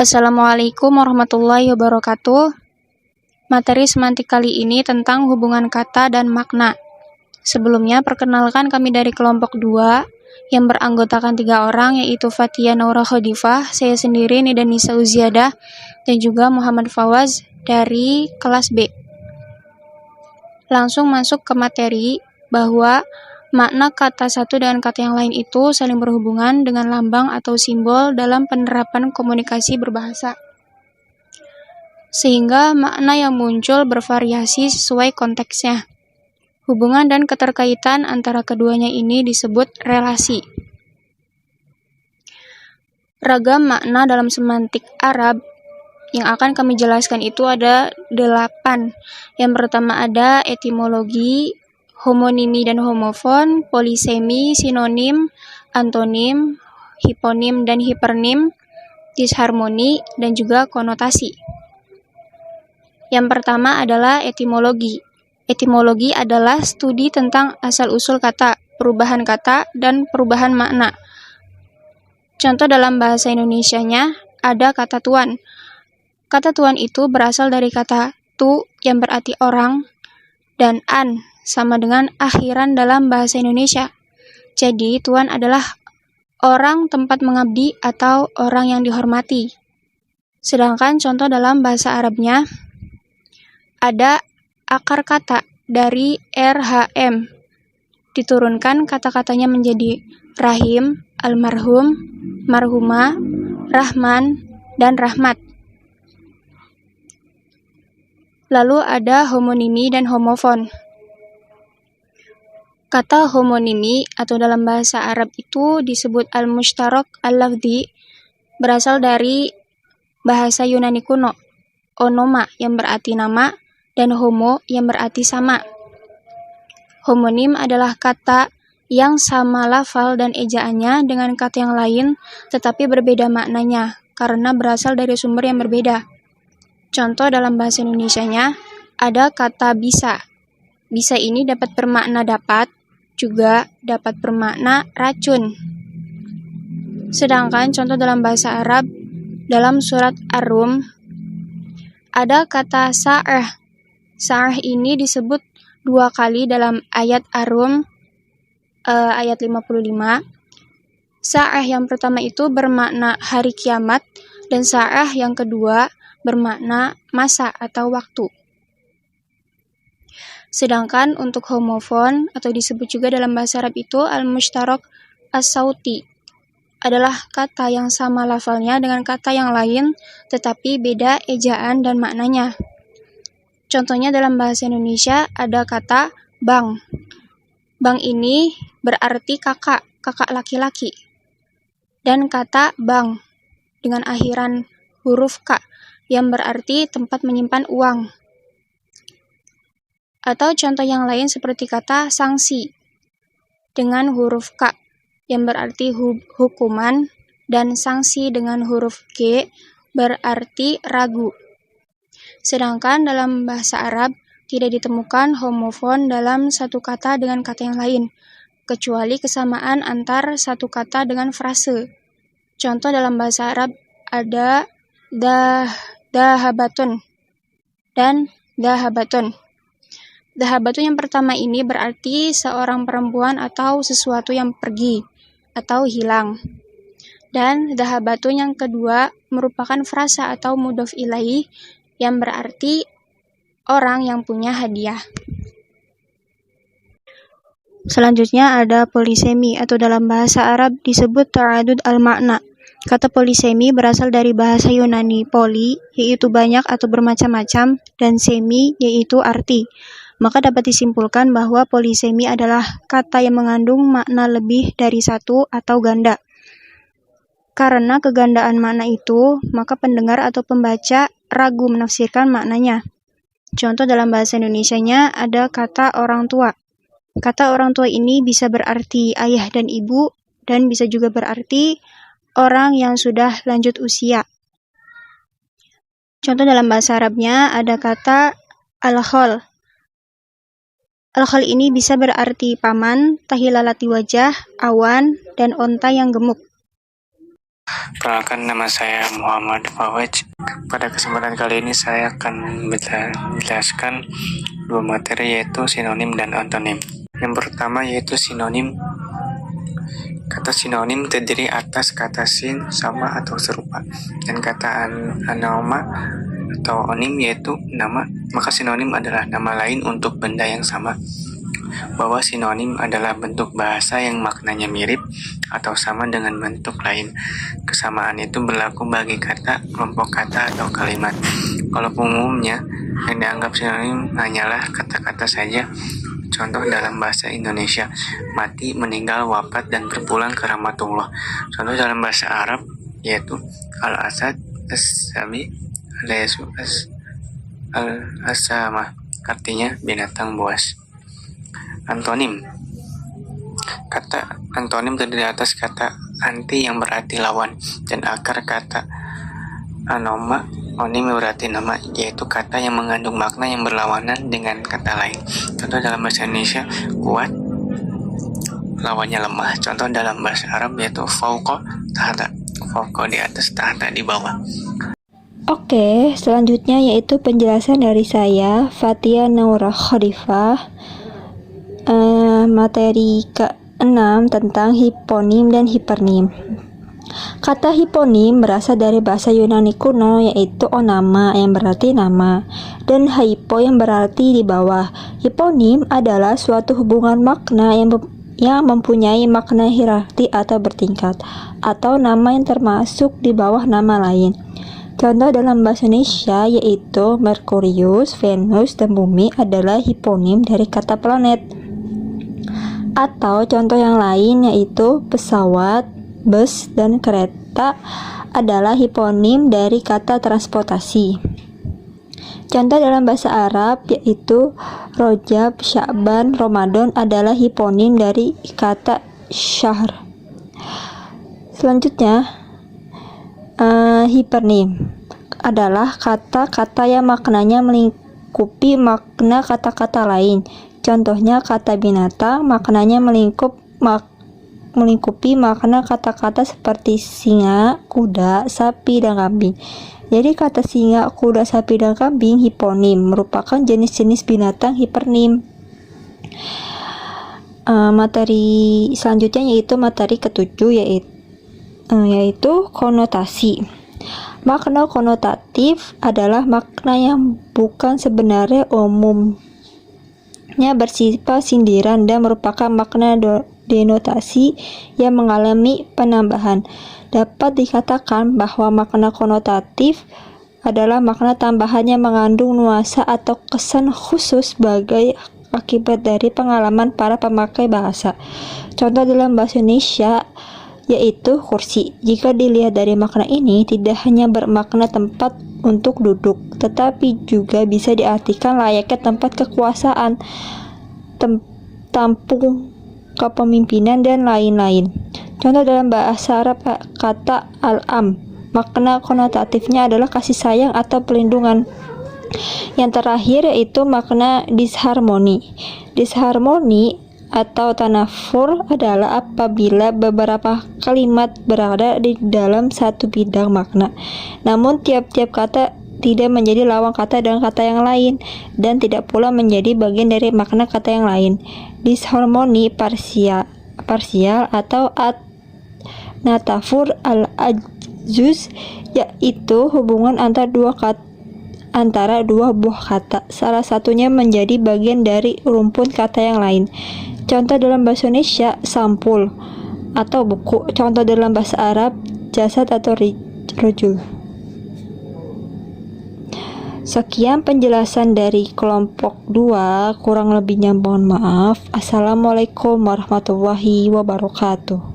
Assalamualaikum warahmatullahi wabarakatuh. Materi semantik kali ini tentang hubungan kata dan makna. Sebelumnya, perkenalkan kami dari kelompok 2 yang beranggotakan 3 orang, yaitu Fathia Naura Khodifah, saya sendiri Nida Nisa Uziadah, dan juga Muhammad Fawaz dari kelas B. Langsung masuk ke materi bahwa makna kata satu dengan kata yang lain itu saling berhubungan dengan lambang atau simbol dalam penerapan komunikasi berbahasa. Sehingga makna yang muncul bervariasi sesuai konteksnya. Hubungan dan keterkaitan antara keduanya ini disebut relasi. Ragam makna dalam semantik Arab yang akan kami jelaskan itu ada 8. Yang pertama ada etimologi, homonimi dan homofon, polisemi, sinonim, antonim, hiponim dan hipernim, disharmoni, dan juga konotasi. Yang pertama adalah etimologi. Etimologi adalah studi tentang asal-usul kata, perubahan kata, dan perubahan makna. Contoh dalam bahasa Indonesianya ada kata tuan. Kata tuan itu berasal dari kata tu yang berarti orang, dan an sama dengan akhiran dalam bahasa Indonesia. Jadi, tuan adalah orang tempat mengabdi atau orang yang dihormati. Sedangkan contoh dalam bahasa Arabnya, ada akar kata dari RHM. Diturunkan kata-katanya menjadi rahim, almarhum, marhumah, rahman, dan rahmat. Lalu ada homonimi dan homofon. Kata homonimi atau dalam bahasa Arab itu disebut al-mushtarak al-lafzi, berasal dari bahasa Yunani kuno, onoma yang berarti nama, dan homo yang berarti sama. Homonim adalah kata yang sama lafal dan ejaannya dengan kata yang lain, tetapi berbeda maknanya, karena berasal dari sumber yang berbeda. Contoh dalam bahasa Indonesianya, ada kata bisa. Bisa ini dapat bermakna dapat, juga dapat bermakna racun. Sedangkan contoh dalam bahasa Arab, dalam surat Ar-Rum, ada kata sa'ah. Sa'ah ini disebut 2 kali dalam ayat Ar-Rum, ayat 55. Sa'ah yang pertama itu bermakna hari kiamat, dan sa'ah yang kedua bermakna masa atau waktu. Sedangkan untuk homofon atau disebut juga dalam bahasa Arab itu al-mushtarak as-sauti adalah kata yang sama lafalnya dengan kata yang lain tetapi beda ejaan dan maknanya. Contohnya dalam bahasa Indonesia ada kata bang. Bang ini berarti kakak laki-laki. Dan kata bang dengan akhiran huruf K yang berarti tempat menyimpan uang. Atau contoh yang lain seperti kata sanksi dengan huruf K yang berarti hukuman, dan sanksi dengan huruf G berarti ragu. Sedangkan dalam bahasa Arab tidak ditemukan homofon dalam satu kata dengan kata yang lain, kecuali kesamaan antar satu kata dengan frase. Contoh dalam bahasa Arab ada dahabatun dan dahabatun. Dahabatun yang pertama ini berarti seorang perempuan atau sesuatu yang pergi atau hilang. Dan dahabatun yang kedua merupakan frasa atau mudhof ilaih yang berarti orang yang punya hadiah. Selanjutnya ada polisemi atau dalam bahasa Arab disebut ta'adud al-makna. Kata polisemi berasal dari bahasa Yunani poli, yaitu banyak atau bermacam-macam, dan semi, yaitu arti. Maka dapat disimpulkan bahwa polisemi adalah kata yang mengandung makna lebih dari satu atau ganda. Karena kegandaan makna itu, maka pendengar atau pembaca ragu menafsirkan maknanya. Contoh dalam bahasa Indonesianya ada kata orang tua. Kata orang tua ini bisa berarti ayah dan ibu, dan bisa juga berarti orang yang sudah lanjut usia. Contoh dalam bahasa Arabnya ada kata al-khol. Al-khol ini bisa berarti paman, tahi lalati wajah, awan, dan onta yang gemuk. Perkenalkan, nama saya Muhammad Fawaj. Pada kesempatan kali ini saya akan menjelaskan dua materi, yaitu sinonim dan antonim. Yang pertama yaitu sinonim. Kata sinonim terdiri atas kata sin, sama atau serupa, dan kata anoma atau onim yaitu nama. Maka sinonim adalah nama lain untuk benda yang sama. Bahwa sinonim adalah bentuk bahasa yang maknanya mirip atau sama dengan bentuk lain. Kesamaan itu berlaku bagi kata, kelompok kata, atau kalimat. Kalau umumnya yang dianggap sinonim hanyalah kata-kata saja. Contoh dalam bahasa Indonesia: mati, meninggal, wafat, dan berpulang ke rahmatullah. Contoh dalam bahasa Arab yaitu al-asad, as-sabi, al-yasu, al-asama, artinya binatang buas. Antonim. Kata antonim terdiri atas kata anti yang berarti lawan, dan akar kata anoma, onim yang berarti nama, yaitu kata yang mengandung makna yang berlawanan dengan kata lain. Contoh dalam bahasa Indonesia: kuat, lawannya lemah. Contoh dalam bahasa Arab yaitu fauqa, tahta. Fauqa di atas, tahta di bawah. Oke, selanjutnya yaitu penjelasan dari saya, Fatia Naura Khalifah, materi ke-6 tentang hiponim dan hipernim. Kata hiponim berasal dari bahasa Yunani kuno, yaitu onama yang berarti nama, dan hypo yang berarti di bawah. Hiponim adalah suatu hubungan makna yang mempunyai makna hierarki atau bertingkat, atau nama yang termasuk di bawah nama lain. Contoh dalam bahasa Indonesia yaitu Merkurius, Venus, dan Bumi adalah hiponim dari kata planet. Atau contoh yang lain yaitu pesawat, bus, dan kereta adalah hiponim dari kata transportasi. Contoh dalam bahasa Arab yaitu Rojab, Sya'ban, Ramadan adalah hiponim dari kata syahr. Selanjutnya, hipernim adalah kata-kata yang maknanya melingkupi makna kata-kata lain. Contohnya kata binatang, maknanya melingkupi makna kata-kata seperti singa, kuda, sapi, dan kambing. Jadi kata singa, kuda, sapi, dan kambing hiponim, merupakan jenis-jenis binatang hipernim. Materi selanjutnya yaitu materi ke-7 yaitu konotasi. Makna konotatif adalah makna yang bukan sebenarnya umumnya bersifat sindiran dan merupakan makna denotasi yang mengalami penambahan. Dapat dikatakan bahwa makna konotatif adalah makna tambahan yang mengandung nuansa atau kesan khusus sebagai akibat dari pengalaman para pemakai bahasa. Contoh dalam bahasa Indonesia yaitu kursi. Jika dilihat dari makna ini, tidak hanya bermakna tempat untuk duduk, tetapi juga bisa diartikan layaknya tempat kekuasaan, tampung kepemimpinan, dan lain-lain. Contoh dalam bahasa Arab kata al-am, makna konotatifnya adalah kasih sayang atau pelindungan. Yang terakhir yaitu makna disharmoni. Disharmoni atau tanafur adalah apabila beberapa kalimat berada di dalam satu bidang makna, namun tiap-tiap kata tidak menjadi lawan kata dengan kata yang lain, dan tidak pula menjadi bagian dari makna kata yang lain. Disharmoni parsial atau natafur al-ajuz yaitu hubungan antara dua buah kata, salah satunya menjadi bagian dari rumpun kata yang lain. Contoh dalam bahasa Indonesia sampul atau buku. Contoh dalam bahasa Arab jasad atau rojul. Sekian penjelasan dari kelompok 2, kurang lebihnya mohon maaf. Assalamualaikum warahmatullahi wabarakatuh.